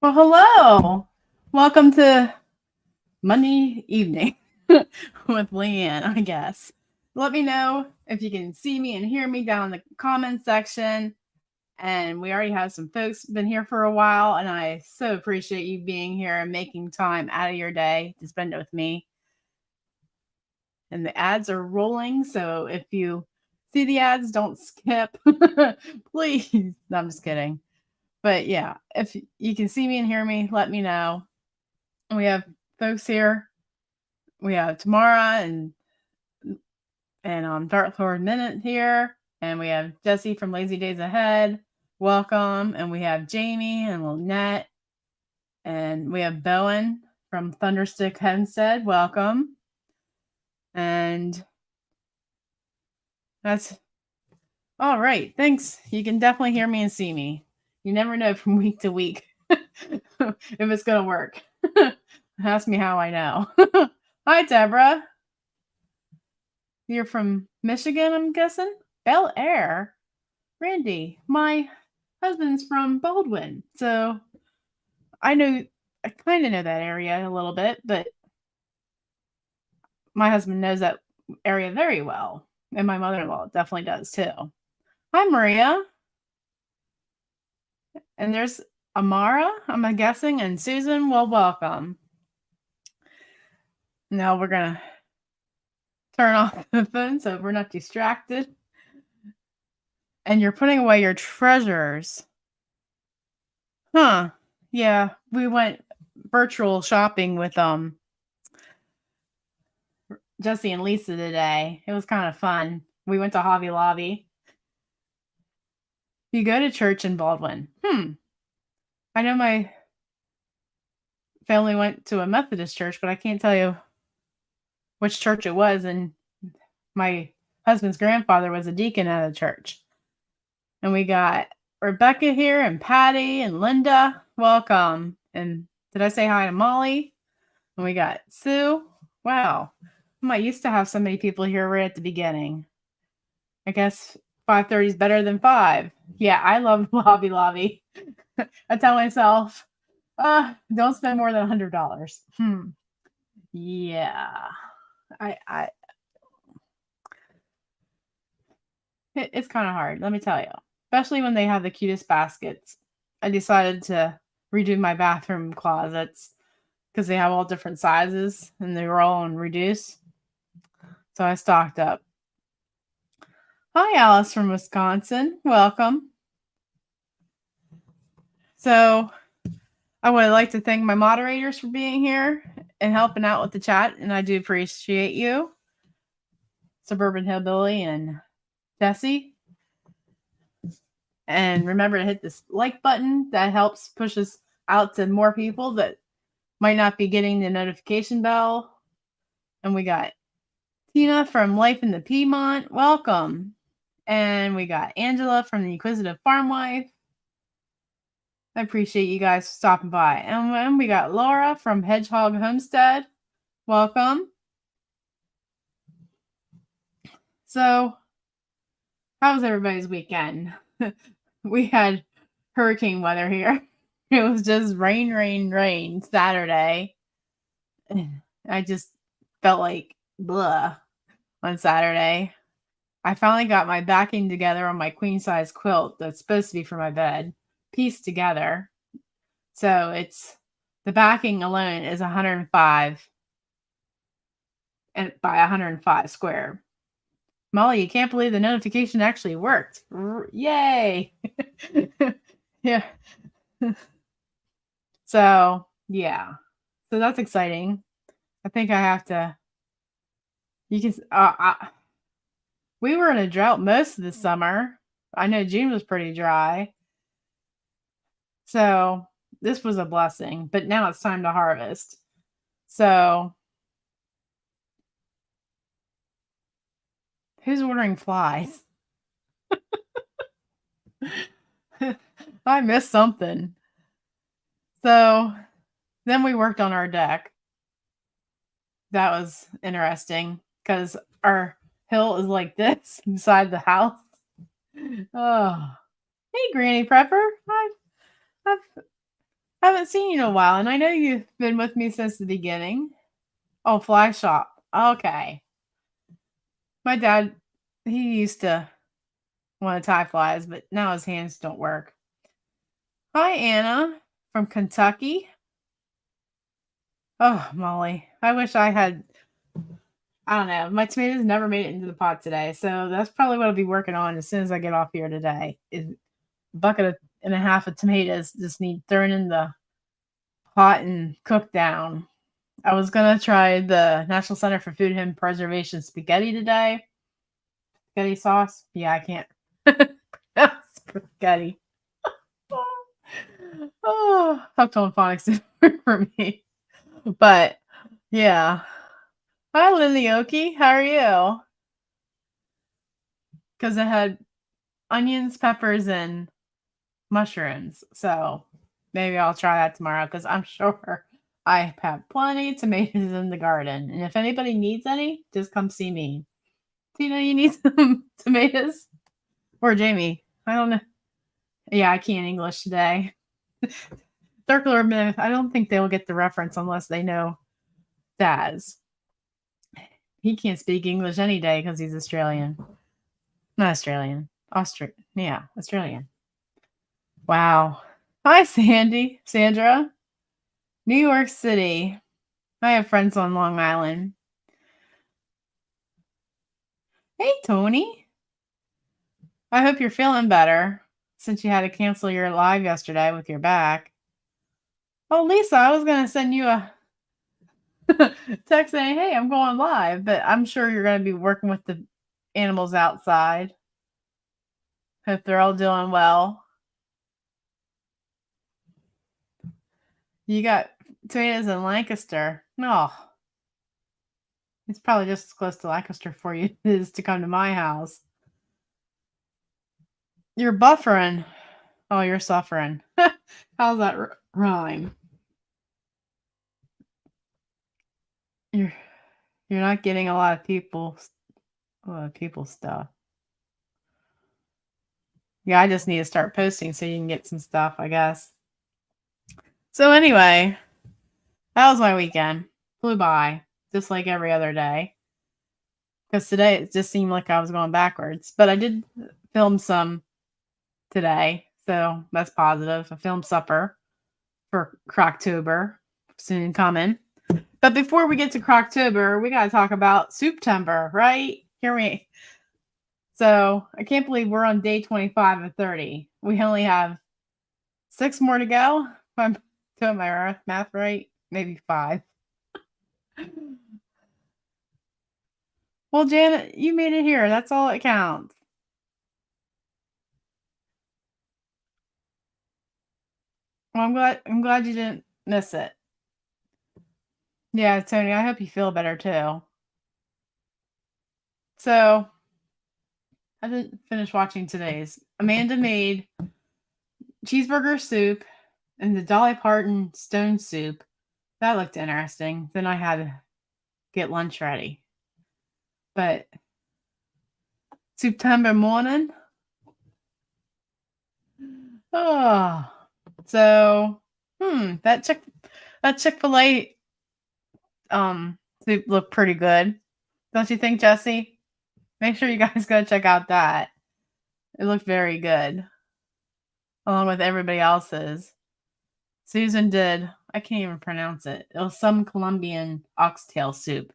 Well, hello. Welcome to Monday evening with Leanne, I guess. Let me know if you can see me and hear me down in the comment section. And we already have some folks been here for a while, and I so appreciate you being here and making time out of your day to spend it with me. And the ads are rolling, so if you see the ads, don't skip. Please. No, I'm just kidding. But yeah, if you can see me and hear me, let me know. We have folks here. We have Tamara and Dark Lord Minute here, and we have Jesse from Lazy Days Ahead. Welcome, and we have Jamie and Lynette, and we have Bowen from Thunderstick Hempstead. Welcome, and that's all right. Thanks. You can definitely hear me and see me. You never know from week to week if it's gonna work. Ask me how I know. Hi, Deborah. You're from Michigan, I'm guessing? Bel Air? Randy, my husband's from Baldwin. So I kind of know that area a little bit, but my husband knows that area very well. And my mother in law definitely does too. Hi, Maria. And there's Amara, I'm guessing, and Susan. Well, welcome. Now we're going to turn off the phone so we're not distracted. And you're putting away your treasures. Huh. Yeah, we went virtual shopping with Jesse and Lisa today. It was kind of fun. We went to Hobby Lobby. You go to church in Baldwin. I know my family went to a Methodist church, but I can't tell you which church it was. And my husband's grandfather was a deacon at a church. And we got Rebecca here and Patty and Linda. Welcome. And did I say hi to Molly? And we got Sue. Wow. I used to have so many people here right at the beginning. I guess 5:30 is better than 5. Yeah, I love Hobby Lobby. I tell myself, don't spend more than $100. Yeah. I it's kind of hard, let me tell you. Especially when they have the cutest baskets. I decided to redo my bathroom closets because they have all different sizes and they were all on reduce. So I stocked up. Hi, Alice from Wisconsin. Welcome. So I would like to thank my moderators for being here and helping out with the chat, and I do appreciate you, Suburban Hillbilly and Jesse. And remember to hit this like button. That helps push us out to more people that might not be getting the notification bell. And we got Tina from Life in the Piedmont. Welcome. And we got Angela from the Inquisitive Farm Wife. I appreciate you guys stopping by. And we got Laura from Hedgehog Homestead. Welcome. So, how was everybody's weekend? We had hurricane weather here. It was just rain, rain, rain Saturday. I just felt like blah on Saturday. I finally got my backing together on my queen size quilt that's supposed to be for my bed, pieced together. So it's the backing alone is 105 and by 105 square. Molly, you can't believe the notification actually worked. Yay! Yeah. So, yeah. So that's exciting. I think I have to. You can. We were in a drought most of the summer. I know June was pretty dry. So this was a blessing, but now it's time to harvest. So who's ordering flies? I missed something. So then we worked on our deck. That was interesting because our hill is like this inside the house. Oh, hey, Granny Prepper. I haven't haven't seen you in a while, and I know you've been with me since the beginning. Oh, fly shop. Okay. My dad, he used to want to tie flies, but now his hands don't work. Hi, Anna from Kentucky. Oh, Molly, I wish I had. I don't know. My tomatoes never made it into the pot today, so that's probably what I'll be working on as soon as I get off here today. Is and a half of tomatoes just need thrown in the pot and cooked down. I was gonna try the National Center for Food and Preservation spaghetti today. Spaghetti sauce. Yeah, I can't. Spaghetti. Oh, hooked on phonics didn't work for me. But yeah. Hi, Lily Oki. How are you? Because I had onions, peppers, and mushrooms. So maybe I'll try that tomorrow because I'm sure I have plenty of tomatoes in the garden. And if anybody needs any, just come see me. Tina, you need some tomatoes? Or Jamie? I don't know. Yeah, I can't English today. Circular myth. I don't think they'll get the reference unless they know Daz. He can't speak English any day because he's Australian. Not Australian. Yeah, Australian. Wow. Hi, Sandra. New York City. I have friends on Long Island. Hey, Tony. I hope you're feeling better since you had to cancel your live yesterday with your back. Oh, Lisa, I was going to send you a text saying, hey, I'm going live, but I'm sure you're going to be working with the animals outside. Hope they're all doing well. You got tomatoes in Lancaster. No. It's probably just as close to Lancaster for you as it is to come to my house. You're buffering. Oh, you're suffering. How's that rhyme? You're you're not getting a lot of people stuff. Yeah, I just need to start posting so you can get some stuff, I guess. So anyway, that was my weekend. Flew by, just like every other day. Because today it just seemed like I was going backwards. But I did film some today, so that's positive. I filmed supper for Croctober, soon coming. But before we get to Croctober, we gotta talk about Souptember, right? So I can't believe we're on day 25 of 30. We only have 6 more to go. If I'm doing my math right, maybe 5. Well, Janet, you made it here. That's all that counts. Well, I'm glad you didn't miss it. Yeah, Tony, I hope you feel better too. So I didn't finish watching today's. Amanda made cheeseburger soup and the Dolly Parton stone soup. That looked interesting. Then I had to get lunch ready. But September morning. Oh, so that Chick-fil-A soup looked pretty good. Don't you think, Jesse? Make sure you guys go check out that. It looked very good, along with everybody else's. Susan did. I can't even pronounce it. It was some Colombian oxtail soup.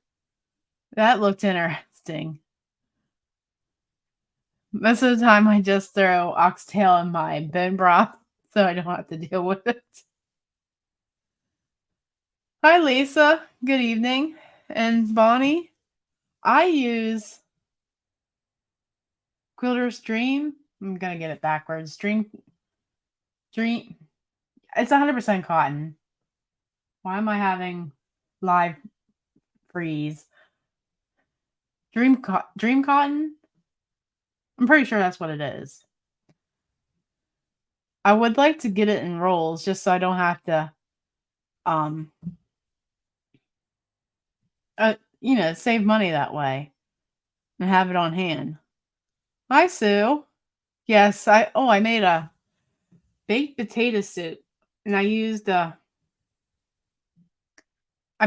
That looked interesting. Most of the time, I just throw oxtail in my bone broth so I don't have to deal with it. Hi, Lisa. Good evening. And Bonnie, I use Quilter's Dream. I'm gonna get it backwards. Dream. It's 100% cotton. Why am I having live freeze? Dream cotton. I'm pretty sure that's what it is. I would like to get it in rolls just so I don't have to, um, save money that way and have it on hand. Hi, Sue. Yes, I made a baked potato soup. and I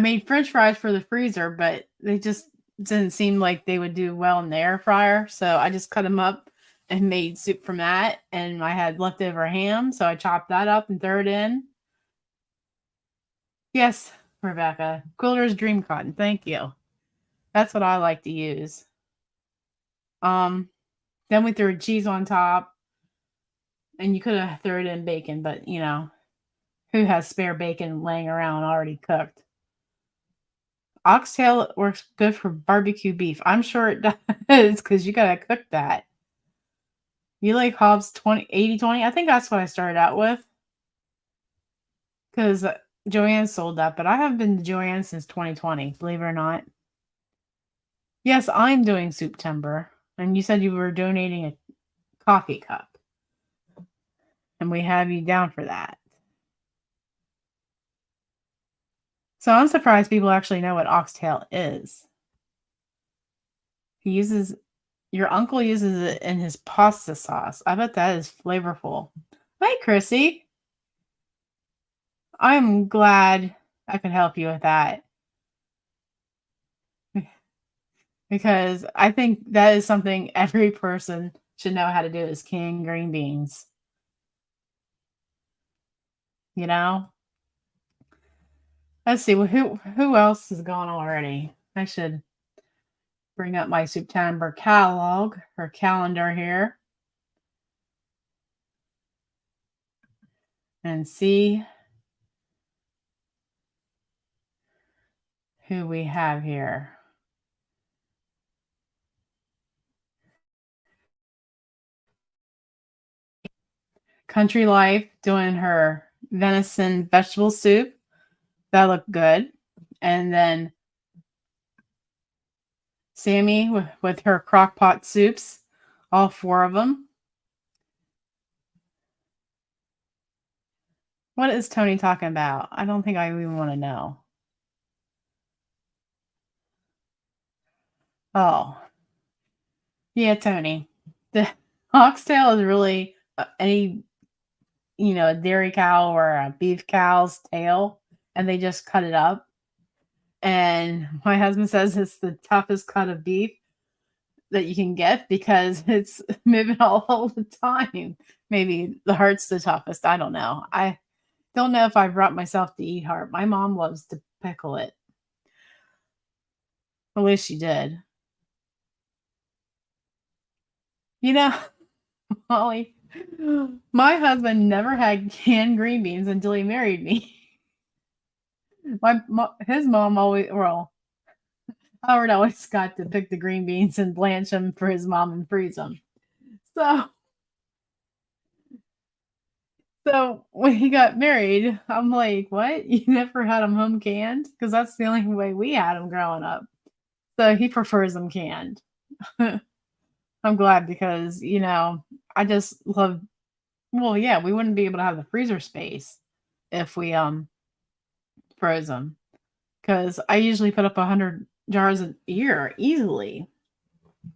made French fries for the freezer, but they just didn't seem like they would do well in the air fryer. So I just cut them up and made soup from that. And I had leftover ham, so I chopped that up and threw it in. Yes, Rebecca. Quilter's Dream Cotton. Thank you. That's what I like to use. Um, then we threw cheese on top, and you could have thrown it in bacon, but who has spare bacon laying around already cooked? Oxtail works good for barbecue beef. I'm sure it does because you gotta cook that. You like Hobbs 20 80 20? I think that's what I started out with because Joanne sold that, but I haven't been to Joanne since 2020, believe it or not. Yes, I'm doing Souptember, and you said you were donating a coffee cup, and we have you down for that. So I'm surprised people actually know what oxtail is. He uses Your uncle uses it in his pasta sauce. I bet that is flavorful. Hi, Chrissy. I'm glad I could help you with that because I think that is something every person should know how to do is can green beans, you know? Let's see, well, who else is gone already? I should bring up my September catalog or calendar here and see who we have here. Country Life doing her venison vegetable soup. That looked good. And then Sammy with her crock pot soups, all four of them. What is Tony talking about? I don't think I even want to know. Oh, yeah, Tony. The oxtail is really any, a dairy cow or a beef cow's tail, and they just cut it up. And my husband says it's the toughest cut of beef that you can get because it's moving all the time. Maybe the heart's the toughest. I don't know. I don't know if I brought myself to eat heart. My mom loves to pickle it. At least she did. You know, Molly, my husband never had canned green beans until he married me. His mom always, well, Howard always got to pick the green beans and blanch them for his mom and freeze them. So So when he got married, I'm like, "What? You never had them home canned?" Because that's the only way we had them growing up. So he prefers them canned. I'm glad because, I just love well, yeah, we wouldn't be able to have the freezer space if we, froze them. Because I usually put up 100 jars a year easily.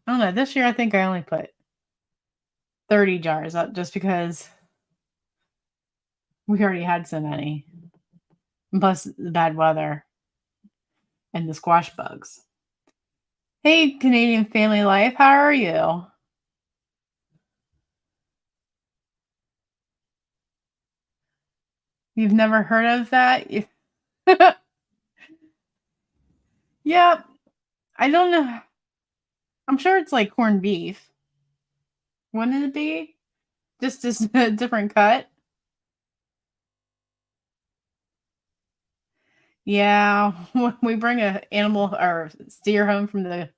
I don't know, this year I think I only put 30 jars up just because we already had so many, plus the bad weather and the squash bugs. Hey, Canadian Family Life, how are you? You've never heard of that? Yep. I don't know. I'm sure it's like corned beef. Wouldn't it be? Just a different cut? Yeah. When we bring a animal or steer home from the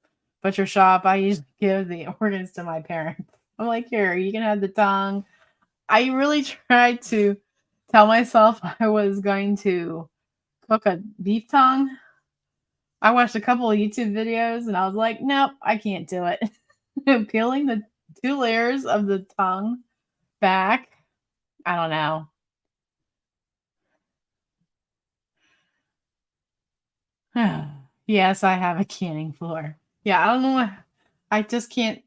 butcher shop, I usually give the organs to my parents. I'm like, here, you can have the tongue. I really tried to tell myself I was going to cook a beef tongue. I watched a couple of YouTube videos and I was like, nope, I can't do it. Peeling the two layers of the tongue back. I don't know. Yes, I have a canning floor. Yeah, I don't know. I just can't.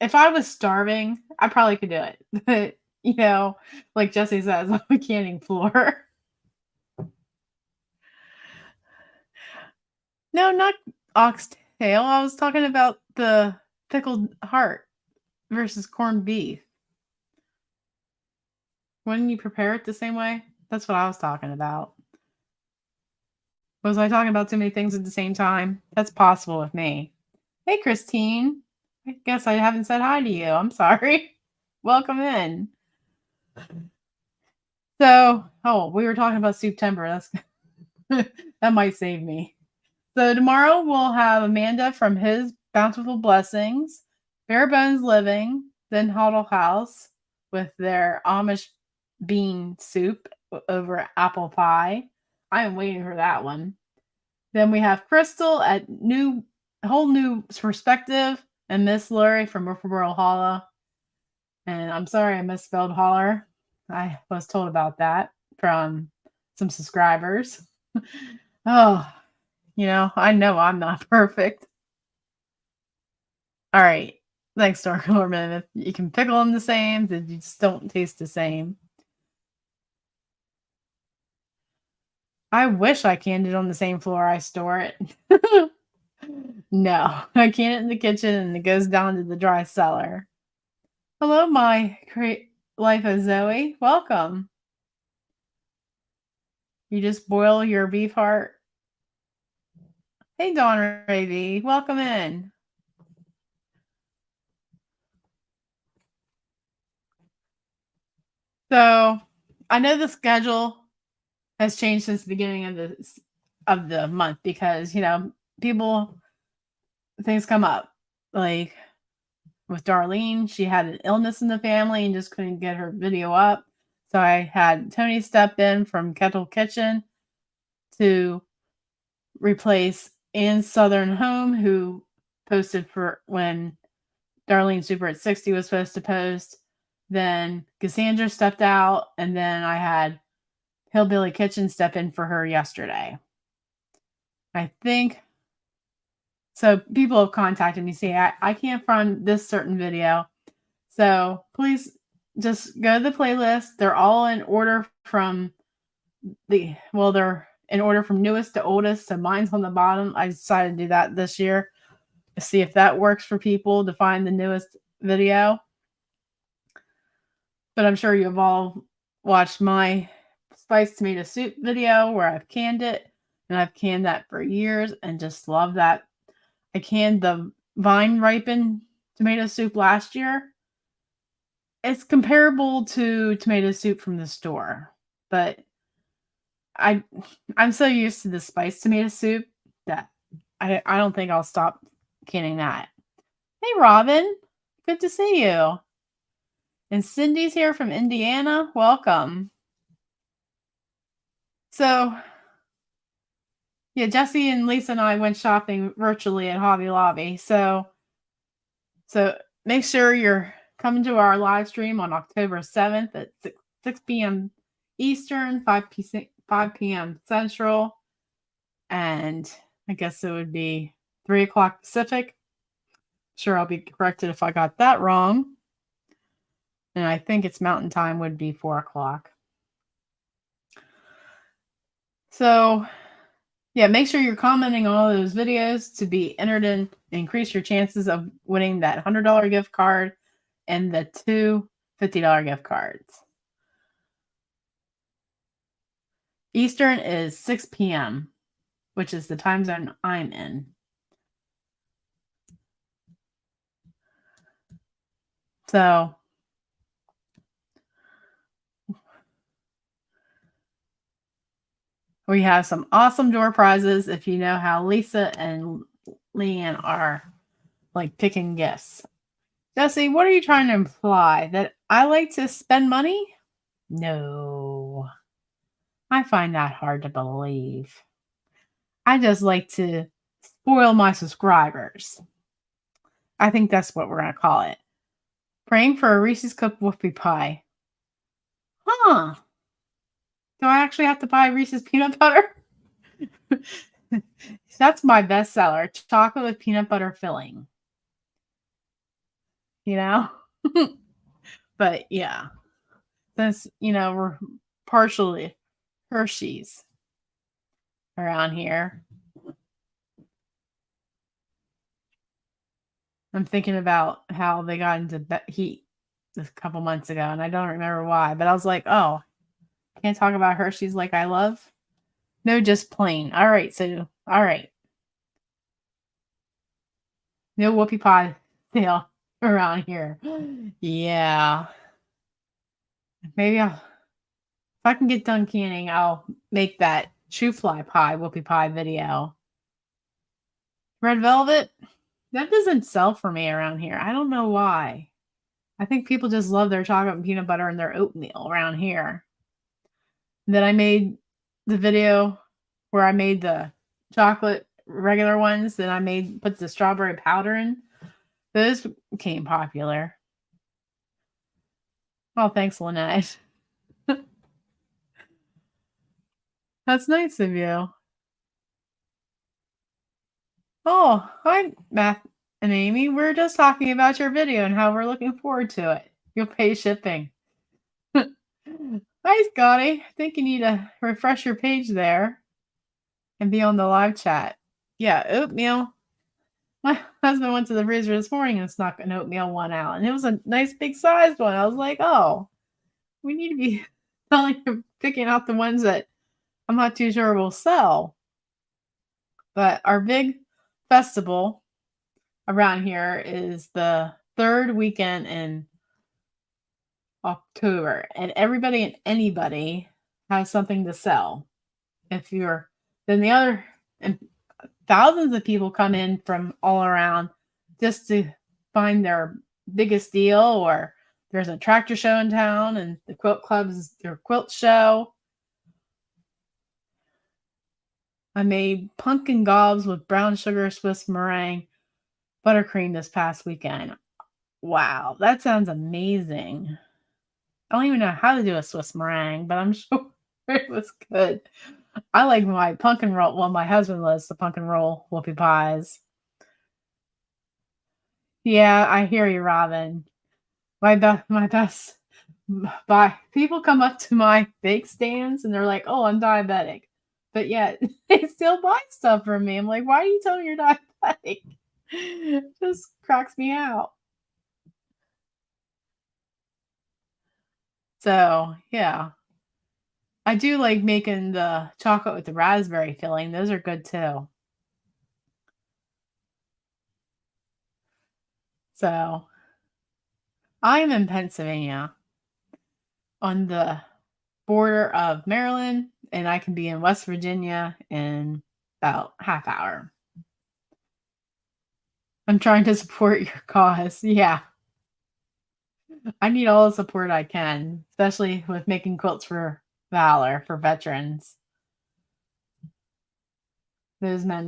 If I was starving, I probably could do it. You know, like Jesse says, on the canning floor. No, not oxtail. I was talking about the pickled heart versus corned beef. Wouldn't you prepare it the same way? That's what I was talking about. Was I talking about too many things at the same time? That's possible with me. Hey, Christine. I guess I haven't said hi to you. I'm sorry. Welcome in. So, oh, we were talking about Souptember. That's that might save me. So tomorrow we'll have Amanda from His Bountiful Blessings, Bare Bones Living, then Huddle House with their Amish bean soup over apple pie. I am waiting for that one. Then we have Crystal at Whole New Perspective and Miss Lori from Murfreesboro Hollow. And I'm sorry I misspelled holler. I was told about that from some subscribers. Oh, I know I'm not perfect. All right. Thanks, Dark Lord. You can pickle them the same, they just don't taste the same. I wish I canned it on the same floor I store it. No, I can it in the kitchen and it goes down to the dry cellar. Hello, my great life of Zoe. Welcome. You just boil your beef heart. Hey, Dawn Ravy. Welcome in. So I know the schedule has changed since the beginning of the month because people things come up. Like with Darlene, she had an illness in the family and just couldn't get her video up. So I had Tony step in from Kettle Kitchen to replace Ann Southern Home, who posted for when Darlene Super at 60 was supposed to post. Then Cassandra stepped out, and then I had Hillbilly Kitchen step in for her yesterday. I think so. People have contacted me saying I can't find this certain video. So please just go to the playlist. They're all in order from they're in order from newest to oldest. So mine's on the bottom. I decided to do that this year to see if that works for people to find the newest video. But I'm sure you've all watched my spiced tomato soup video where I've canned it, and I've canned that for years and just love that. I canned the vine ripened tomato soup last year. It's comparable to tomato soup from the store, but I'm so used to the spiced tomato soup that I don't think I'll stop canning that. Hey Robin, good to see you. And Cindy's here from Indiana. Welcome. So, yeah, Jesse and Lisa and I went shopping virtually at Hobby Lobby. So make sure you're coming to our live stream on October 7th at 6 p.m. Eastern, 5 p.m. Central, and I guess it would be 3 o'clock Pacific. Sure, I'll be corrected if I got that wrong. And I think it's Mountain Time would be 4 o'clock. So, yeah, make sure you're commenting on all those videos to be entered in, increase your chances of winning that $100 gift card and the two $50 gift cards. Eastern is 6 p.m., which is the time zone I'm in. So, we have some awesome door prizes if you know how Lisa and Leanne are like picking gifts. Jesse, what are you trying to imply? That I like to spend money? No. I find that hard to believe. I just like to spoil my subscribers. I think that's what we're going to call it. Praying for a Reese's Cup whoopie pie. Huh. Do I actually have to buy Reese's peanut butter? That's my bestseller. Chocolate with peanut butter filling. You know? But yeah. since, we're partially Hershey's around here. I'm thinking about how they got into heat a couple months ago, and I don't remember why, but I was like, oh, can't talk about Hershey's like I love? No, just plain. All right, Sue. All right. No whoopie pie sale around here. Yeah. Maybe if I can get done canning, I'll make that shoe fly pie whoopie pie video. Red velvet? That doesn't sell for me around here. I don't know why. I think people just love their chocolate and peanut butter and their oatmeal around here. Then I made the video where I made the chocolate regular ones. Then I put the strawberry powder in. Those became popular. Oh, thanks, Lynette. That's nice of you. Oh, hi, Matt and Amy. We're just talking about your video and how we're looking forward to it. You'll pay shipping. Hi, Scotty. I think you need to refresh your page there and be on the live chat. Yeah, oatmeal. My husband went to the freezer this morning and snuck an oatmeal one out, and it was a nice big sized one. I was like, oh, we need to be picking out the ones that I'm not too sure will sell. But our big festival around here is the third weekend in October, and everybody and anybody has something to sell. If you're, then the other, and thousands of people come in from all around just to find their biggest deal, or there's a tractor show in town and the quilt club's their quilt show. I made pumpkin gobs with brown sugar, Swiss meringue, buttercream this past weekend. Wow, that sounds amazing. I don't even know how to do a Swiss meringue, but I'm sure it was good. I like my pumpkin roll. Well, my husband loves the pumpkin roll whoopie pies. Yeah, I hear you, Robin. My best buy. People come up to my bake stands and they're like, "Oh, I'm diabetic," but yet they still buy stuff from me. I'm like, "Why are you telling me you're diabetic?" It just cracks me out. So yeah, I do like making the chocolate with the raspberry filling. Those are good too. So I am in Pennsylvania on the border of Maryland, and I can be in West Virginia in about half hour. I'm trying to support your cause. Yeah. I need all the support I can, especially with making quilts for Valor for veterans. Those men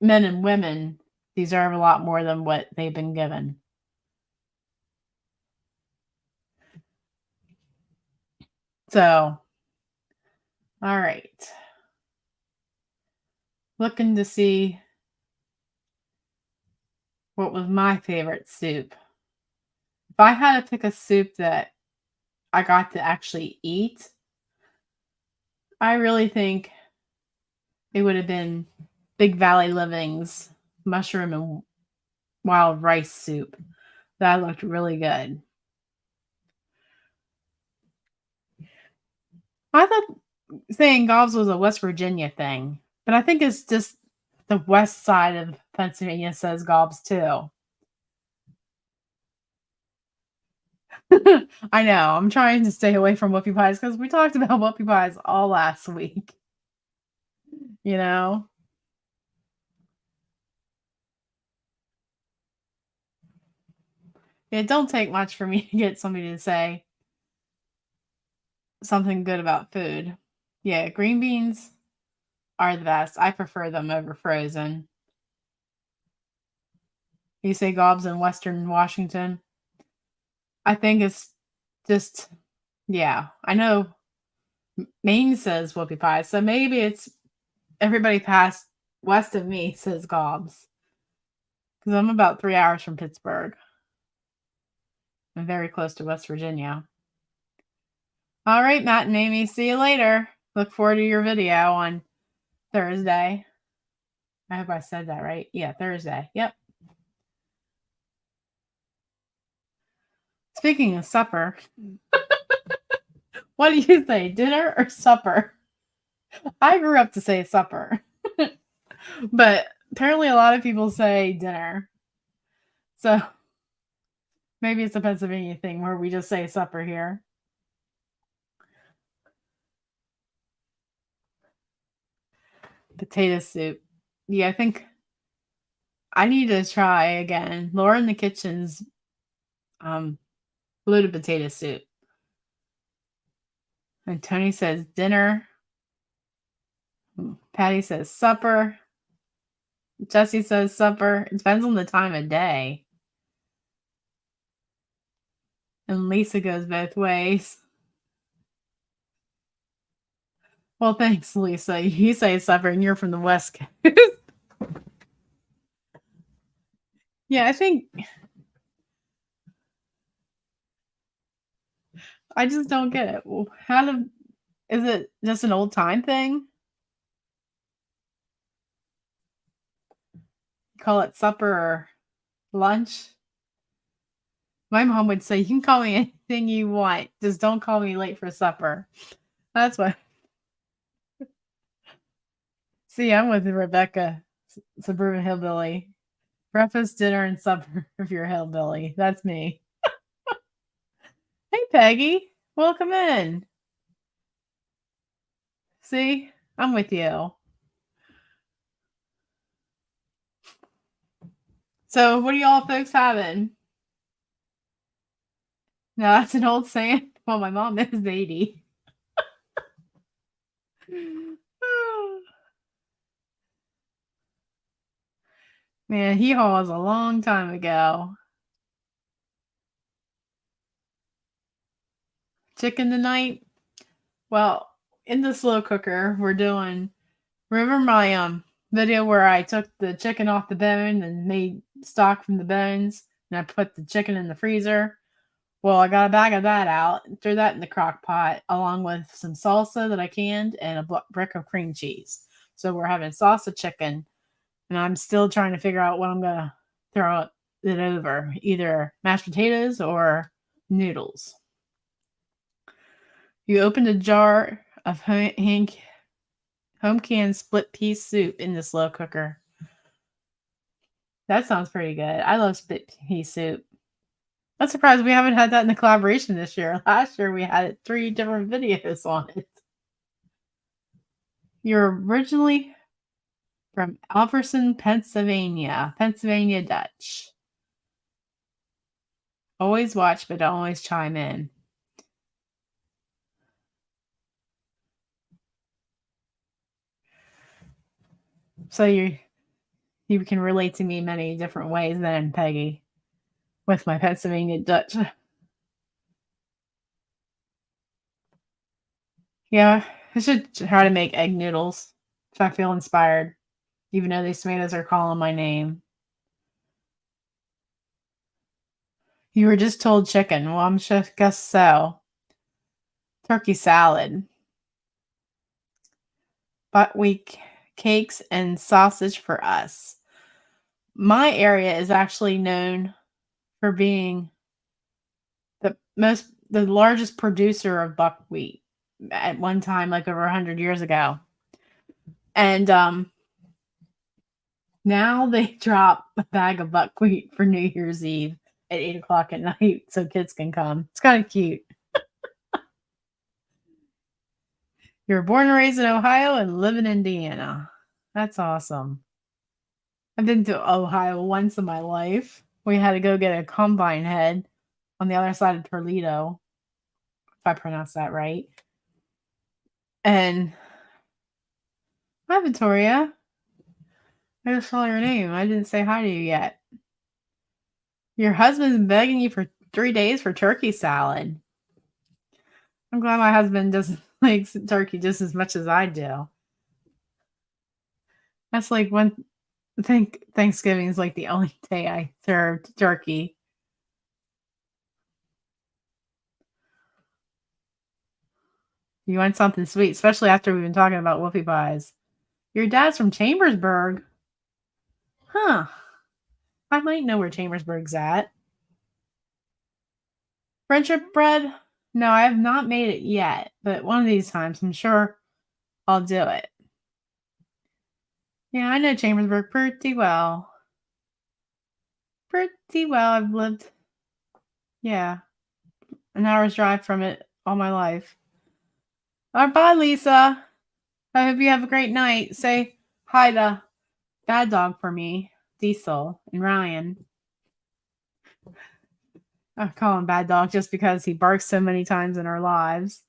and women, deserve a lot more than what they've been given. So, all right. Looking to see what was my favorite soup. If I had to pick a soup that I got to actually eat, I really think it would have been Big Valley Living's mushroom and wild rice soup. That looked really good. I thought saying gobs was a West Virginia thing, but I think it's just the west side of Pennsylvania says gobs too. I know. I'm trying to stay away from whoopie pies because we talked about whoopie pies all last week. You know? It don't take much for me to get somebody to say something good about food. Yeah, green beans are the best. I prefer them over frozen. You say gobs in Western Washington? I think it's just, yeah. I know Maine says whoopie pie, so maybe it's everybody past west of me says gobs because I'm about 3 hours from Pittsburgh. I'm very close to West Virginia. All right, Matt and Amy, see you later. Look forward to your video on Thursday. I hope I said that right. Yeah, Thursday. Yep. Speaking of supper, what do you say, dinner or supper? I grew up to say supper, but apparently a lot of people say dinner. So maybe it's a Pennsylvania thing where we just say supper here. Potato soup. Yeah, I think I need to try again. Laura in the Kitchen's um loaded potato soup. And Tony says dinner. Patty says supper. Jesse says supper. It depends on the time of day. And Lisa goes both ways. Well, thanks, Lisa. You say supper and you're from the West Coast. Yeah, I think I just don't get it. Is it just an old time thing? Call it supper or lunch? My mom would say, you can call me anything you want. Just don't call me late for supper. That's what. See, I'm with Rebecca, Suburban Hillbilly. Breakfast, dinner, and supper if you're a hillbilly. That's me. Hey, Peggy. Welcome in. See, I'm with you. So, what are y'all folks having? No, that's an old saying. Well, my mom is 80. Man, he was a long time ago. Chicken tonight? Well, in the slow cooker, we're doing. Remember my video where I took the chicken off the bone and made stock from the bones, and I put the chicken in the freezer? Well, I got a bag of that out, threw that in the crock pot along with some salsa that I canned and a brick of cream cheese. So we're having salsa chicken, and I'm still trying to figure out what I'm gonna throw it over, either mashed potatoes or noodles. You opened a jar of home canned split pea soup in the slow cooker. That sounds pretty good. I love split pea soup. I'm surprised we haven't had that in the collaboration this year. Last year we had 3 different videos on it. You're originally from Alverson, Pennsylvania. Pennsylvania Dutch. Always watch, but don't always chime in. So you can relate to me many different ways then, Peggy, with my Pennsylvania Dutch. Yeah, I should try to make egg noodles if I feel inspired, even though these tomatoes are calling my name. You were just told chicken. Well, I'm sure guess so. Turkey salad. Buckwheat cakes and sausage for us. My area is actually known for being the largest producer of buckwheat at one time, like over 100 years ago. And now they drop a bag of buckwheat for New Year's Eve at 8 o'clock at night so kids can come. It's kind of cute. You were born and raised in Ohio and live in Indiana. That's awesome. I've been to Ohio once in my life. We had to go get a combine head on the other side of Toledo, if I pronounced that right. And hi, Victoria. I just saw your name. I didn't say hi to you yet. Your husband's begging you for 3 days for turkey salad. I'm glad my husband doesn't like turkey just as much as I do. That's like when I think Thanksgiving is like the only day I served turkey. You want something sweet, especially after we've been talking about whoopie pies. Your dad's from Chambersburg. Huh. I might know where Chambersburg's at. Friendship bread? No, I have not made it yet, but one of these times I'm sure I'll do it. Yeah, I know Chambersburg pretty well. Pretty well. I've lived, yeah, an hour's drive from it all my life. All right, bye, Lisa. I hope you have a great night. Say hi to Bad Dog for me, Diesel, and Ryan. I call him Bad Dog just because he barks so many times in our lives.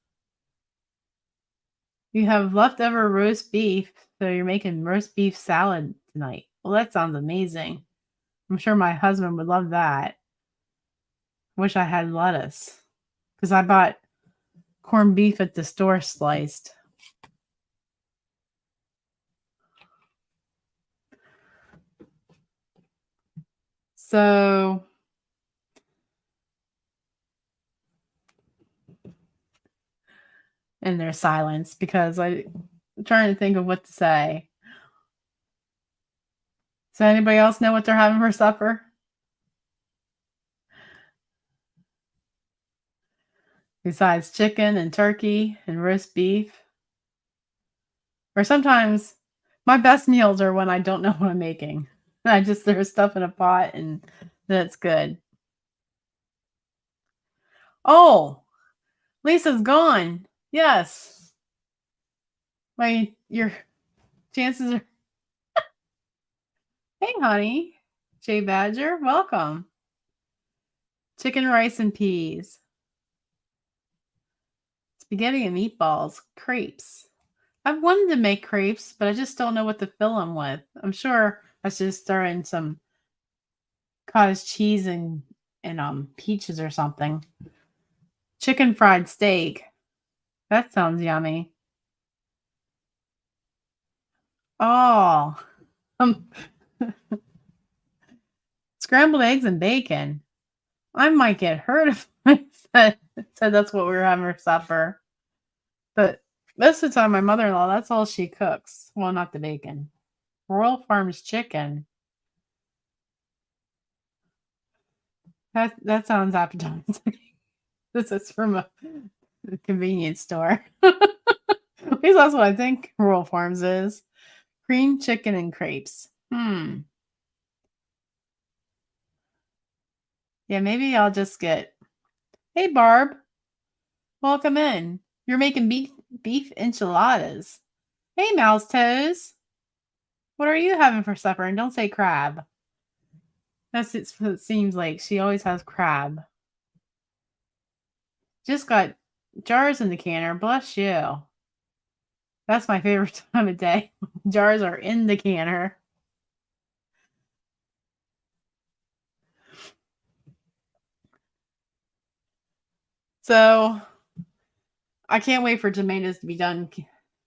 You have leftover roast beef, so you're making roast beef salad tonight. Well, that sounds amazing. I'm sure my husband would love that. Wish I had lettuce because I bought corned beef at the store sliced. So, and there's silence because I'm trying to think of what to say. So, anybody else know what they're having for supper? Besides chicken and turkey and roast beef. Or sometimes my best meals are when I don't know what I'm making. I just throw stuff in a pot and then it's good. Oh, Lisa's gone. Yes. Your chances are. Hey, honey. Jay Badger, welcome. Chicken, rice, and peas. Spaghetti and meatballs. Crepes. I've wanted to make crepes, but I just don't know what to fill them with. I'm sure I should just throw in some cottage cheese and peaches or something. Chicken fried steak. That sounds yummy. Oh, um, scrambled eggs and bacon. I might get hurt if I said that's what we were having for supper. But most of the time, my mother-in-law, that's all she cooks. Well, not the bacon. Royal Farms chicken. That sounds appetizing. This is from a convenience store. At least that's what I think Royal Farms is. Cream chicken and crepes. Yeah, maybe I'll just get. Hey, Barb, welcome in. You're making beef enchiladas. Hey, Mouse Toes. What are you having for supper? And don't say crab. That's what it seems like. She always has crab. Just got jars in the canner. Bless you. That's my favorite time of day. Jars are in the canner. So I can't wait for tomatoes to be done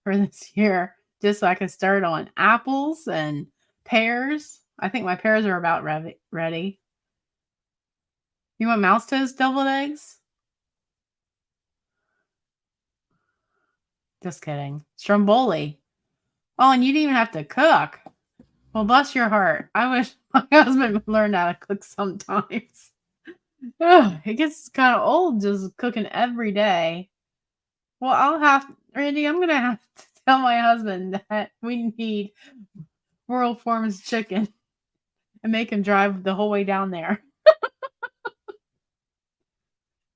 for this year, just so I can start on apples and pears. I think my pears are about ready. You want mouse toast deviled eggs? Just kidding. Stromboli. Oh, and you didn't even have to cook. Well, bless your heart. I wish my husband would learn how to cook sometimes. Ugh, it gets kind of old just cooking every day. Well, Randy, I'm going to have to tell my husband that we need Rural Farms chicken and make him drive the whole way down there.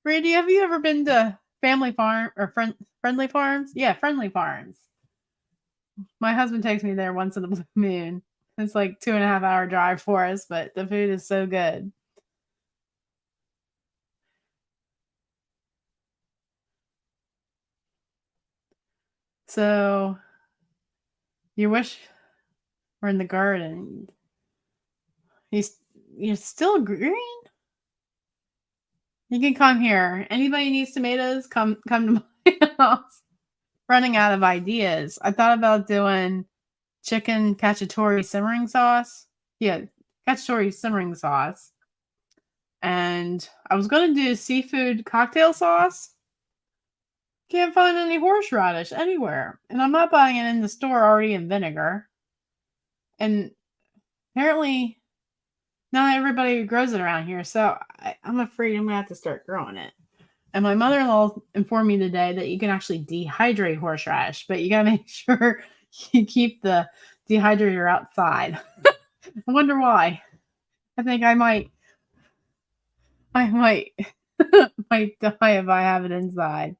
Randy, have you ever been to Family Farm or Friendly Farms? Yeah, Friendly Farms. My husband takes me there once in a blue moon. It's like 2.5 hour drive for us, but the food is so good. So you wish we're in the garden. You're still green? You can come here. Anybody needs tomatoes, come to my house. Running out of ideas. I thought about doing chicken cacciatore simmering sauce. Yeah, cacciatore simmering sauce. And I was going to do seafood cocktail sauce. Can't find any horseradish anywhere. And I'm not buying it in the store already in vinegar. And apparently, not everybody grows it around here. So I'm afraid I'm going to have to start growing it. And my mother in law informed me today that you can actually dehydrate horseradish, but you got to make sure you keep the dehydrator outside. I wonder why. I think I might, might die if I have it inside.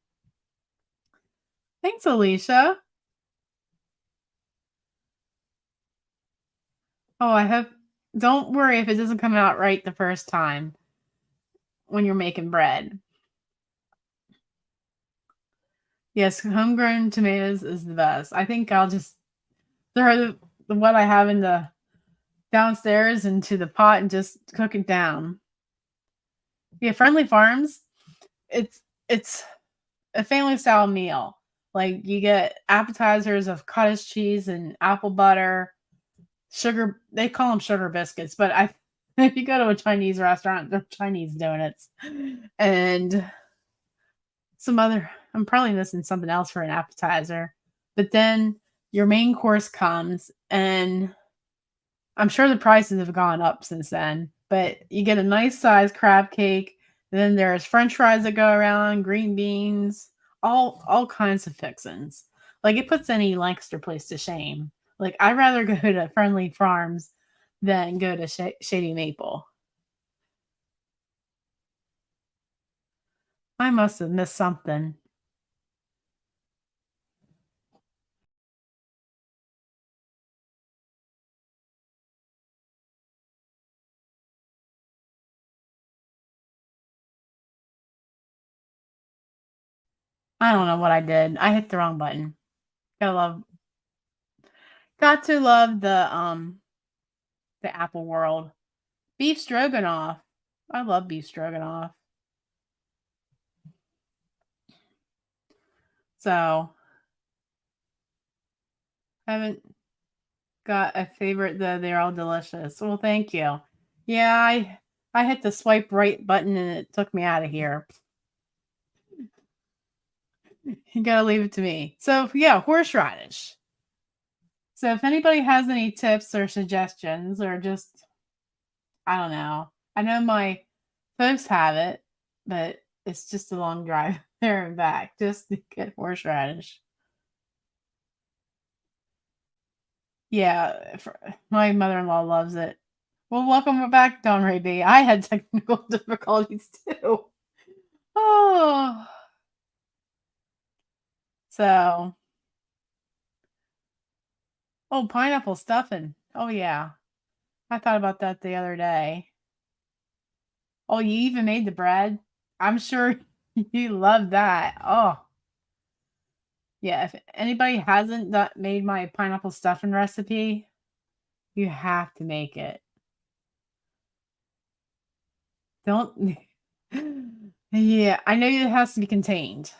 Thanks, Alicia. Oh, I hope. Don't worry if it doesn't come out right the first time when you're making bread. Yes, homegrown tomatoes is the best. I think I'll just throw the what I have in the downstairs into the pot and just cook it down. Yeah, Friendly Farms. It's a family style meal. Like you get appetizers of cottage cheese and apple butter, sugar. They call them sugar biscuits, but I if you go to a Chinese restaurant, they're Chinese donuts, and some other. I'm probably missing something else for an appetizer, but then your main course comes, and I'm sure the prices have gone up since then, but you get a nice size crab cake. Then there's French fries that go around, green beans, all kinds of fixins. Like it puts any Lancaster place to shame. Like I'd rather go to Friendly Farms than go to Shady Maple. I must have missed something. I don't know what I did. I hit the wrong button. Gotta love, got to love the Apple World. Beef stroganoff. I love beef stroganoff. So I haven't got a favorite though. They're all delicious. Well, thank you. Yeah, I hit the swipe right button and it took me out of here. You gotta leave it to me. So yeah, horseradish. So if anybody has any tips or suggestions or just I don't know. I know my folks have it, but it's just a long drive there and back just to get horseradish. Yeah, my mother-in-law loves it. Well, welcome back, Don Ray B. I had technical difficulties too. Oh, so oh, pineapple stuffing. Oh yeah, I thought about that the other day. Oh, you even made the bread. I'm sure you love that. Oh yeah. If anybody hasn't made my pineapple stuffing recipe, you have to make it. Don't. Yeah, I know it has to be contained.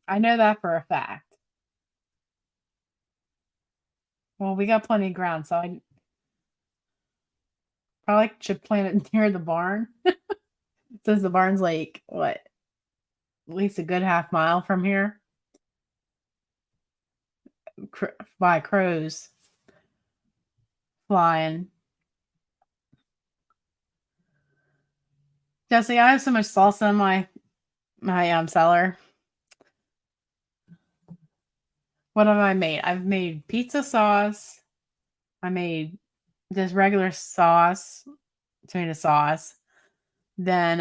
I know that for a fact. Well, we got plenty of ground, so I probably should plant it near the barn. Since the barn's like what, at least a good half mile from here by crows flying. Jesse, I have so much salsa in my cellar. What have I made? I've made pizza sauce. I made just regular sauce, tomato sauce. Then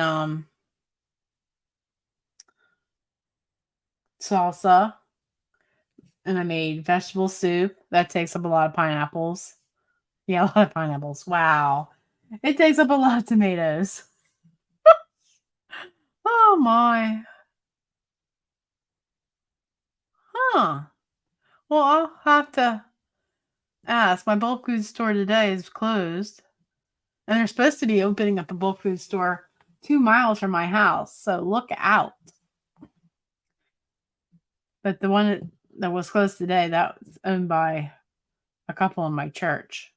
salsa, and I made vegetable soup. That takes up a lot of pineapples. Yeah, a lot of pineapples. Wow. It takes up a lot of tomatoes. Oh my. Huh. Well, I'll have to ask. My bulk food store today is closed. And they're supposed to be opening up a bulk food store 2 miles from my house. So look out. But the one that was closed today, that was owned by a couple in my church.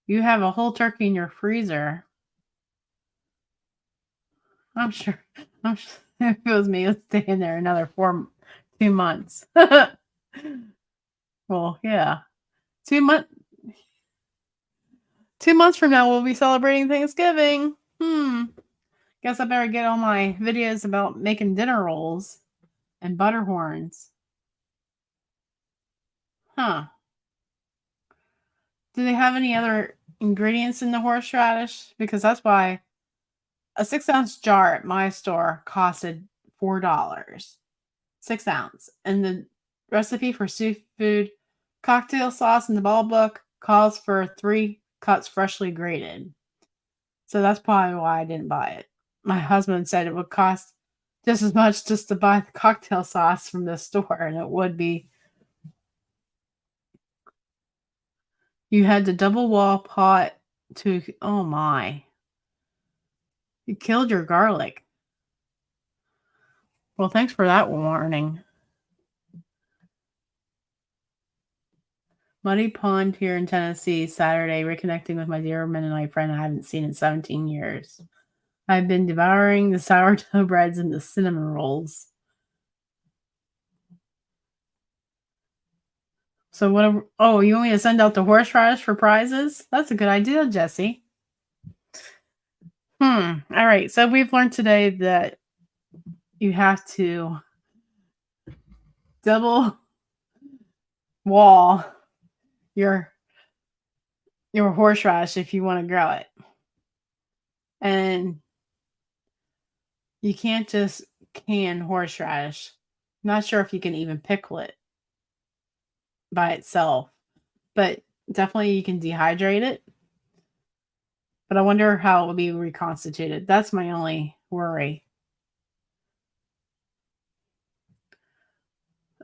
You have a whole turkey in your freezer. I'm sure. I'm sure. If it was me, I'd stay in there another 2 months. Well, yeah. 2 month 2 months from now, we'll be celebrating Thanksgiving. Guess I better get all my videos about making dinner rolls and butterhorns. Huh. Do they have any other ingredients in the horseradish? Because that's why a 6-ounce jar at my store costed $4. 6 ounce. And the recipe for seafood cocktail sauce in the ball book calls for 3 cuts freshly grated. So that's probably why I didn't buy it. My husband said it would cost just as much just to buy the cocktail sauce from the store, and it would be. You had the double wall pot to, oh my, you killed your garlic. Well, thanks for that warning. Muddy Pond here in Tennessee, Saturday, reconnecting with my dear Mennonite friend I haven't seen in 17 years. I've been devouring the sourdough breads and the cinnamon rolls. So what? Oh, you want me to send out the horseradish for prizes? That's a good idea, Jesse. All right. So we've learned today that you have to double wall your horseradish if you want to grow it, and you can't just can horseradish. Not sure if you can even pickle it by itself, but definitely you can dehydrate it. But I wonder how it will be reconstituted. That's my only worry.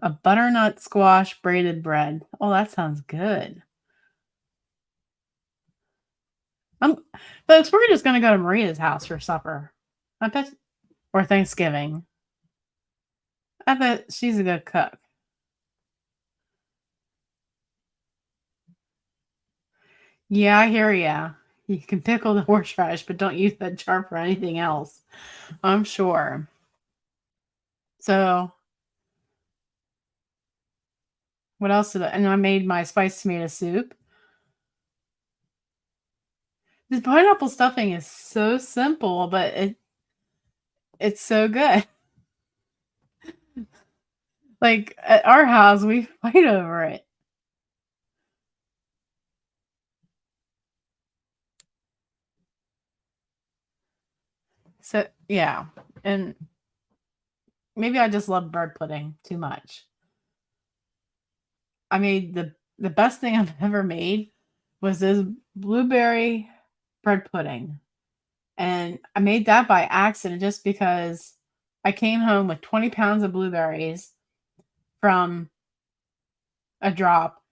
A butternut squash braided bread. Oh, that sounds good. Folks, we're just gonna go to Maria's house for supper. I bet, or Thanksgiving. I bet she's a good cook. Yeah, I hear ya. You can pickle the horseradish, but don't use that jar for anything else. I'm sure. So, what else did I? And I made my spiced tomato soup. This pineapple stuffing is so simple, but it's so good. Like at our house, we fight over it. So yeah, and maybe I just love bread pudding too much. I made the best thing I've ever made was this blueberry bread pudding. And I made that by accident just because I came home with 20 pounds of blueberries from a drop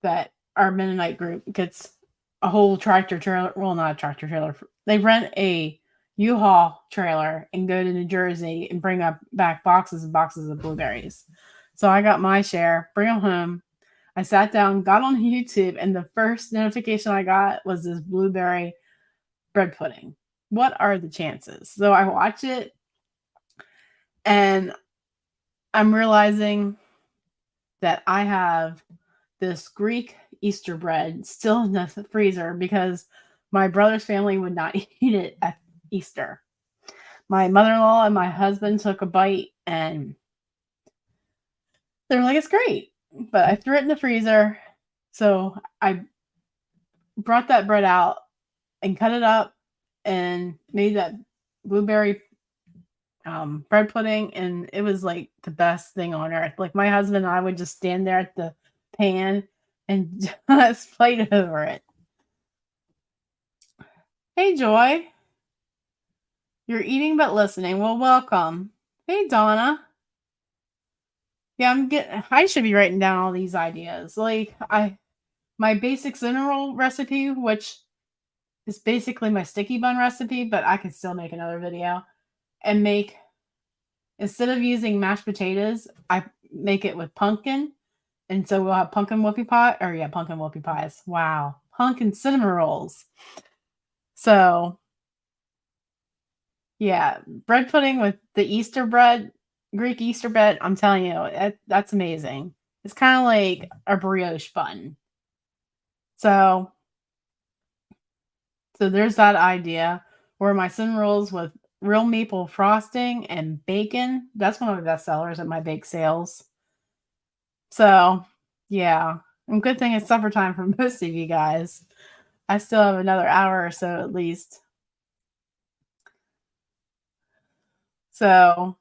that our Mennonite group gets a whole tractor trailer. Well, not a tractor trailer. They rent a U-Haul trailer and go to New Jersey and bring up back boxes and boxes of blueberries. So I got my share, bring them home. I sat down, got on YouTube, and the first notification I got was this blueberry bread pudding. What are the chances? So I watch it and I'm realizing that I have this Greek Easter bread still in the freezer because my brother's family would not eat it at Easter. My mother-in-law and my husband took a bite and they were like, it's great. But I threw it in the freezer. So I brought that bread out and cut it up and made that blueberry bread pudding, and it was like the best thing on earth. Like my husband and I would just stand there at the pan and just fight over it. Hey, Joy. You're eating but listening. Well, welcome. Hey, Donna. Yeah, I should be writing down all these ideas. Like my basic cinnamon roll recipe, which is basically my sticky bun recipe, but I can still make another video and make, instead of using mashed potatoes, I make it with pumpkin. And so we'll have pumpkin whoopie pie, or yeah, pumpkin whoopie pies. Wow. Pumpkin cinnamon rolls. So Yeah, bread pudding with the Easter bread, Greek Easter bread, I'm telling you, that's amazing. It's kinda like a brioche bun. So so there's that idea, or my cinnamon rolls with real maple frosting and bacon. That's one of the best sellers at my bake sales. So, yeah, and good thing it's supper time for most of you guys. I still have another hour or so at least. So,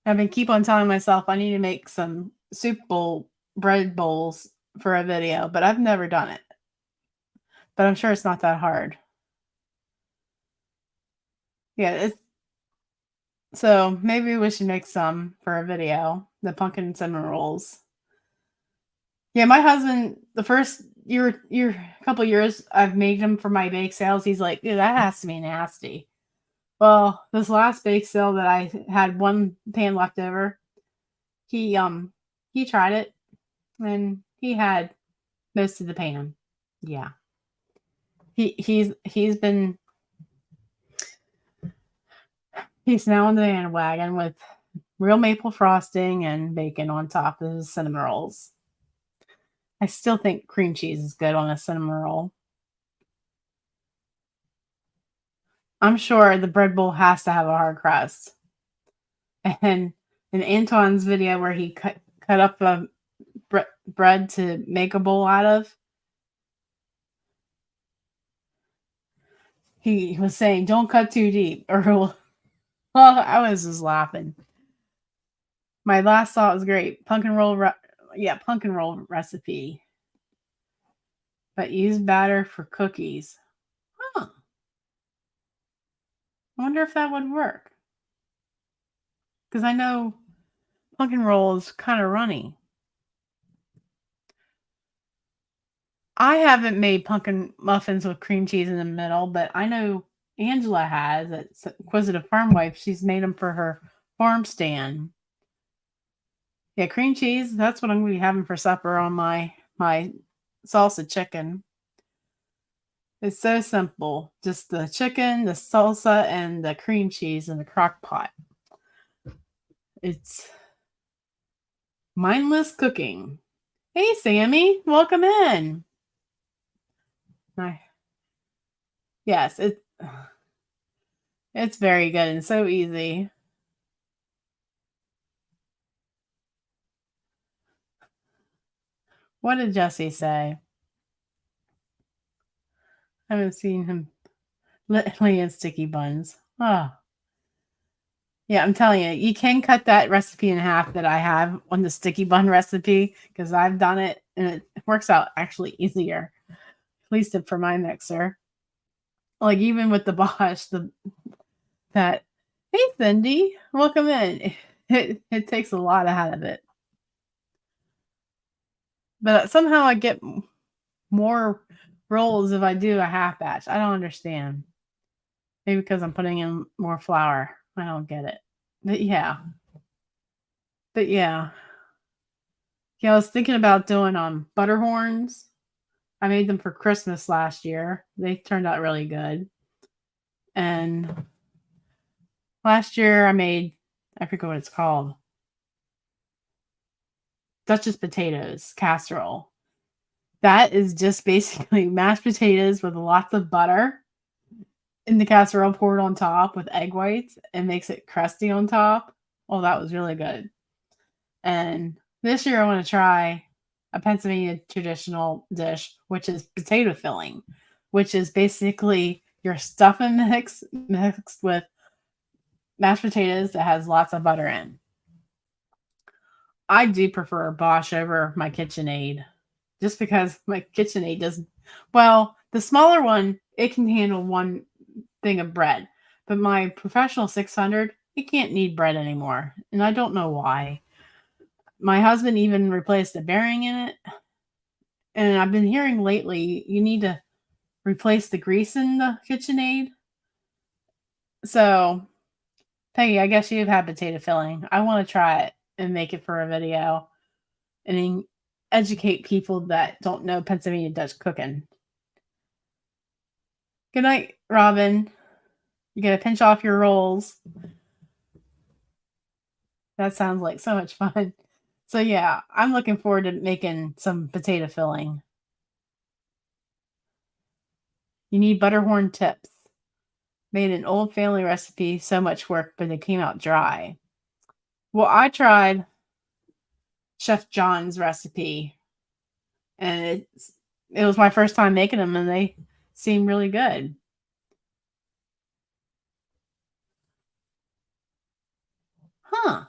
I've been keep on telling myself I need to make some soup bowl bread bowls for a video, but I've never done it. But I'm sure it's not that hard. Yeah, it's so maybe we should make some for a video, the pumpkin and cinnamon rolls. Yeah, my husband, the first couple years I've made them for my bake sales, he's like, "Dude, that has to be nasty." Well, this last bake sale that I had one pan left over, he tried it and he had most of the pan. Yeah. He's now on the bandwagon with real maple frosting and bacon on top of his cinnamon rolls. I still think cream cheese is good on a cinnamon roll. I'm sure the bread bowl has to have a hard crust. And in Antoine's video where he cut up the bread to make a bowl out of, he was saying, "Don't cut too deep," or well, I was just laughing. My last thought was great. Pumpkin roll recipe, but use batter for cookies. Huh. I wonder if that would work because I know pumpkin roll is kind of runny. I haven't made pumpkin muffins with cream cheese in the middle, but I know Angela has at Inquisitive Farm Wife. She's made them for her farm stand. Yeah, cream cheese. That's what I'm gonna be having for supper on my salsa chicken. It's so simple. Just the chicken, the salsa, and the cream cheese in the crock pot. It's mindless cooking. Hey, Sammy, welcome in. Hi. Yes, it's very good and so easy. What did Jesse say? I haven't seen him lately in sticky buns. Oh, yeah, I'm telling you, you can cut that recipe in half that I have on the sticky bun recipe because I've done it and it works out actually easier, at least for my mixer. Like even with the Bosch, that hey Cindy, welcome in. It takes a lot out of it, but somehow I get more rolls if I do a half batch. I don't understand. Maybe because I'm putting in more flour. I don't get it. But yeah. But yeah. Yeah, I was thinking about doing butter horns. I made them for Christmas last year. They turned out really good. And last year I forget what it's called. Duchess potatoes casserole. That is just basically mashed potatoes with lots of butter in the casserole poured on top with egg whites and makes it crusty on top. Oh, that was really good. And this year I want to try a Pennsylvania traditional dish, which is potato filling, which is basically your stuffing mix mixed with mashed potatoes that has lots of butter in. I do prefer Bosch over my KitchenAid just because my KitchenAid doesn't. Well, the smaller one, it can handle one thing of bread, but my professional 600, it can't knead bread anymore. And I don't know why. My husband even replaced the bearing in it. And I've been hearing lately you need to replace the grease in the KitchenAid. So, Peggy, I guess you've had potato filling. I want to try it and make it for a video and educate people that don't know Pennsylvania Dutch cooking. Good night, Robin. You gotta pinch off your rolls. That sounds like so much fun. So yeah, I'm looking forward to making some potato filling. You need butterhorn tips. Made an old family recipe, so much work, but they came out dry. Well, I tried Chef John's recipe, and it was my first time making them, and they seem really good. Huh.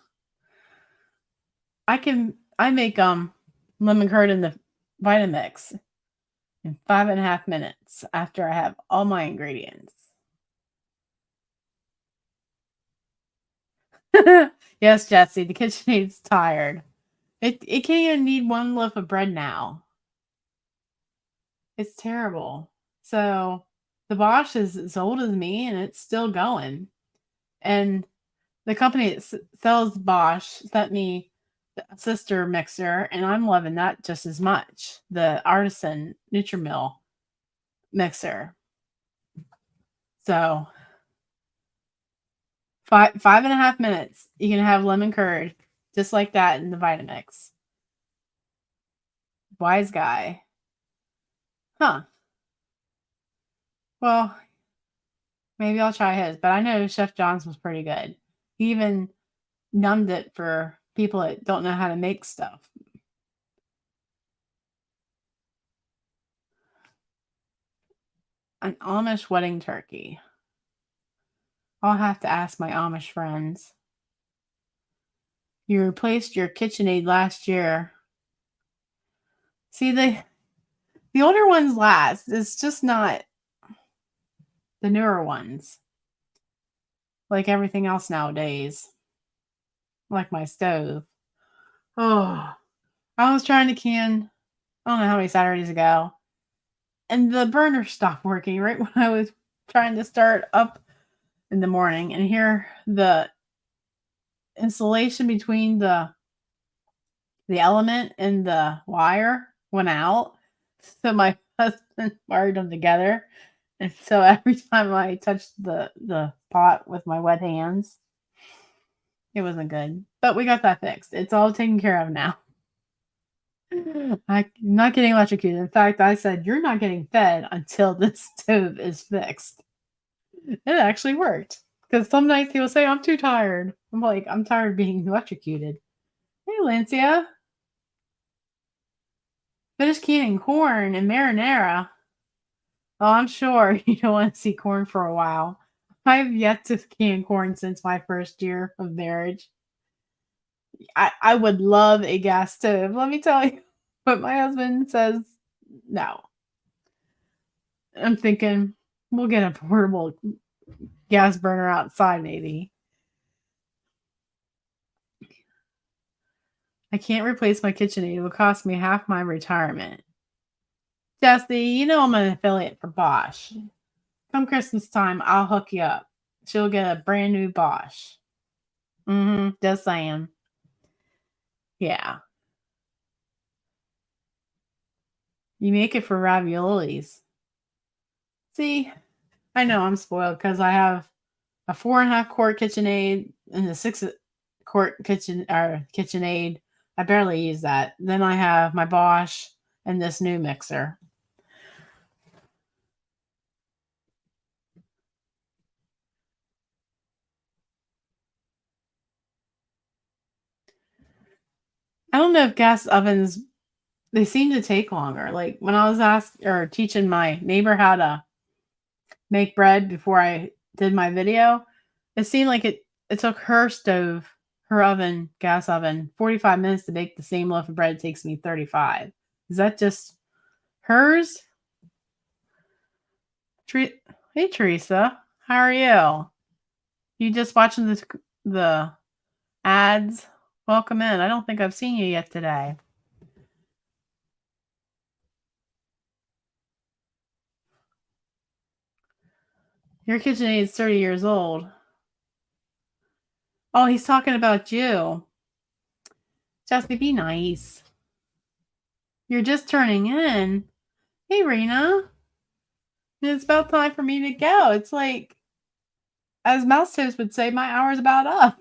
I make lemon curd in the Vitamix in 5.5 minutes after I have all my ingredients. Yes, Jesse, the KitchenAid's tired. It can't even need one loaf of bread now. It's terrible. So the Bosch is as old as me and it's still going. And the company that sells Bosch sent me a sister mixer, and I'm loving that just as much. The Artisan Nutrimill mixer. So 5.5 minutes, you can have lemon curd just like that in the Vitamix. Wise guy. Huh. Well, maybe I'll try his, but I know Chef John's was pretty good. He even numbed it for people that don't know how to make stuff. An Amish wedding turkey. I'll have to ask my Amish friends. You replaced your KitchenAid last year. See, the older ones last. It's just not the newer ones. Like everything else nowadays. Like my stove. Oh, I was trying to can, I don't know how many Saturdays ago, and the burner stopped working right when I was trying to start up in the morning. And here the insulation between the element and the wire went out. So my husband wired them together. And so every time I touched the pot with my wet hands, it wasn't good. But we got that fixed. It's all taken care of now. I'm not getting electrocuted. In fact, I said, "You're not getting fed until this stove is fixed." It actually worked. Because some nights people say, "I'm too tired." I'm like, "I'm tired of being electrocuted." Hey, Lancia, finished canning corn and marinara. Oh, I'm sure you don't want to see corn for a while. I've yet to can corn since my first year of marriage. I would love a gas stove, let me tell you. But my husband says no. I'm thinking we'll get a portable gas burner outside, maybe. I can't replace my KitchenAid. It would cost me half my retirement. Jesse, you know I'm an affiliate for Bosch. Come Christmas time, I'll hook you up. She'll get a brand new Bosch. Just saying. Yeah. You make it for raviolis. See, I know I'm spoiled because I have a 4.5 quart KitchenAid and a 6 quart KitchenAid. I barely use that. Then I have my Bosch and this new mixer. I don't know if gas ovens, they seem to take longer. Like when I was asked or teaching my neighbor how to make bread before I did my video, it seemed like it took her stove, her oven, gas oven, 45 minutes to bake the same loaf of bread. It takes me 35. Is that just hers? Hey Teresa, how are you? You just watching the ads? Welcome in. I don't think I've seen you yet today. Your KitchenAid is 30 years old. Oh, he's talking about you. Jesse, be nice. You're just turning in. Hey, Rena. It's about time for me to go. It's like as Mouse Toast would say, my hour's about up.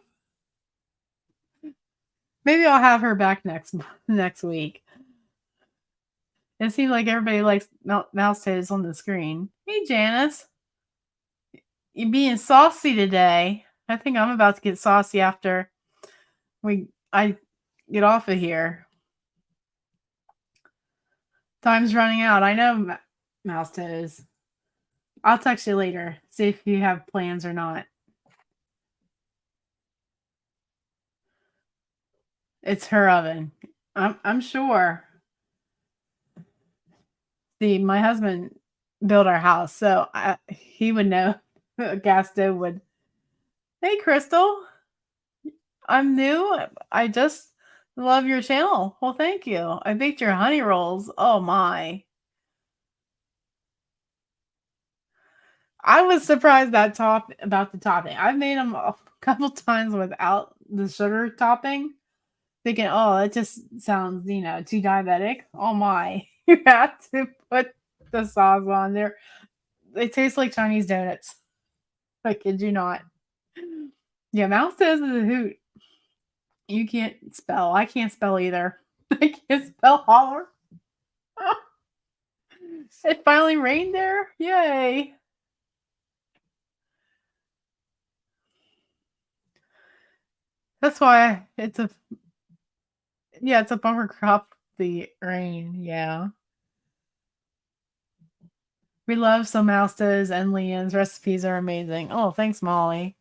Maybe I'll have her back next week. It seems like everybody likes Mouse Toast on the screen. Hey, Janice, you being saucy today? I think I'm about to get saucy after I get off of here. Time's running out. I know, Mouse Toes. I'll text you later. See if you have plans or not. It's her oven. I'm sure. See, my husband built our house, so he would know a gas stove would. Hey, Crystal. I'm new. I just love your channel. Well, thank you. I baked your honey rolls. Oh my. I was surprised about the topping. I've made them a couple times without the sugar topping, thinking, "Oh, it just sounds, too diabetic." Oh my. You have to put the sauce on there. They taste like Chinese donuts. I kid you not. Yeah, Mouse says is a hoot. You can't spell. I can't spell either. I can't spell holler. It finally rained there. Yay. That's why it's a bumper crop, the rain. Yeah. We love some Mousta's and Leanne's recipes are amazing. Oh, thanks, Molly.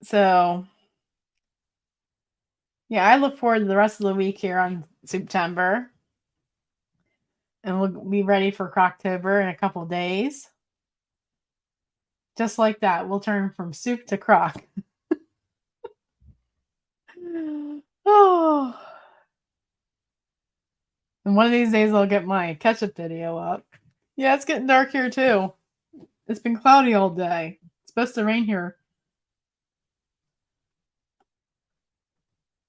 So, yeah, I look forward to the rest of the week here on September. And we'll be ready for Croctober in a couple days. Just like that, we'll turn from soup to crock. Oh. And one of these days I'll get my ketchup video up. Yeah, it's getting dark here too. It's been cloudy all day. It's supposed to rain here.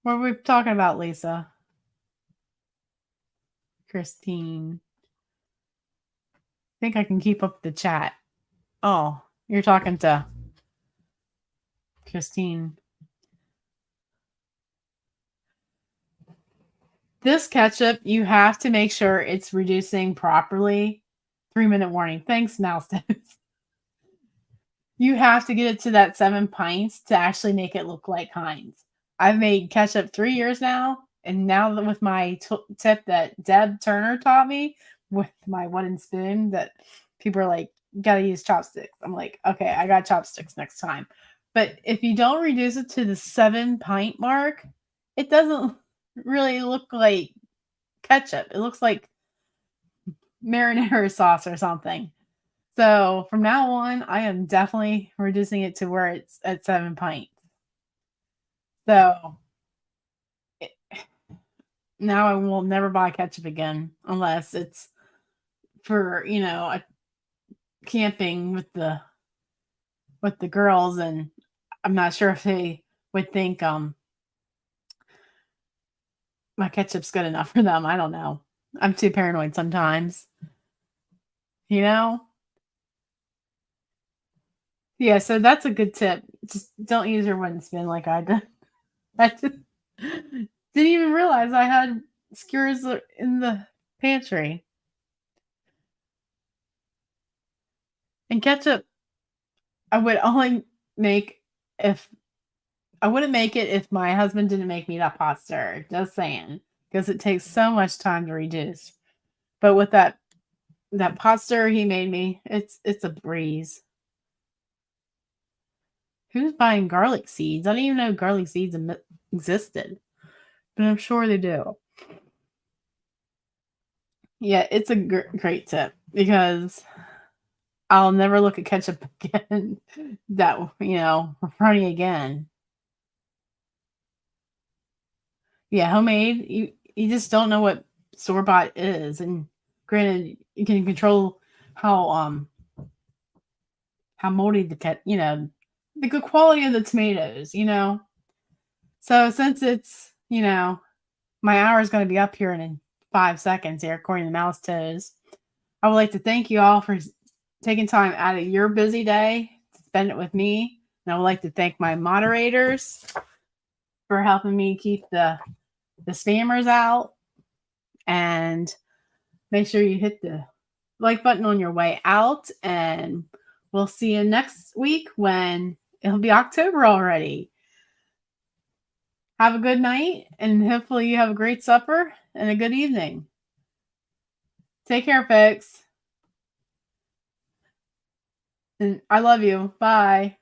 What are we talking about, Lisa? Christine. I think I can keep up the chat. Oh, you're talking to Christine. This ketchup, you have to make sure it's reducing properly. 3-minute warning. Thanks, Mouse. You have to get it to that 7 pints to actually make it look like Heinz. I've made ketchup 3 years now, and now with my tip that Deb Turner taught me with my wooden spoon, that people are like, gotta use chopsticks. I'm like, okay, I got chopsticks next time. But if you don't reduce it to the 7-pint mark, it doesn't really look like ketchup. It looks like marinara sauce or something. So from now on, I am definitely reducing it to where it's at 7 pints. So it, now I will never buy ketchup again unless it's for a camping with the girls, and I'm not sure if they would think my ketchup's good enough for them. I don't know. I'm too paranoid sometimes. You know? Yeah, so that's a good tip. Just don't use your wooden spoon like I did. I just didn't even realize I had skewers in the pantry. And ketchup, I would only make if I wouldn't make it if my husband didn't make me that pot stir. Just saying, because it takes so much time to reduce. But with that pot stir he made me, it's a breeze. Who's buying garlic seeds? I didn't even know garlic seeds existed, but I'm sure they do. Yeah, it's a great tip because I'll never look at ketchup again. That running again. Yeah, homemade. You just don't know what store bought is, and granted, you can control how how moldy the good quality of the tomatoes. So since it's My hour is going to be up here in 5 seconds here, according to Mouse Toes. I would like to thank you all for taking time out of your busy day to spend it with me. And I would like to thank my moderators for helping me keep the spammers out. And make sure you hit the like button on your way out. And we'll see you next week when it'll be October already. Have a good night, and hopefully you have a great supper and a good evening. Take care, folks. And I love you. Bye.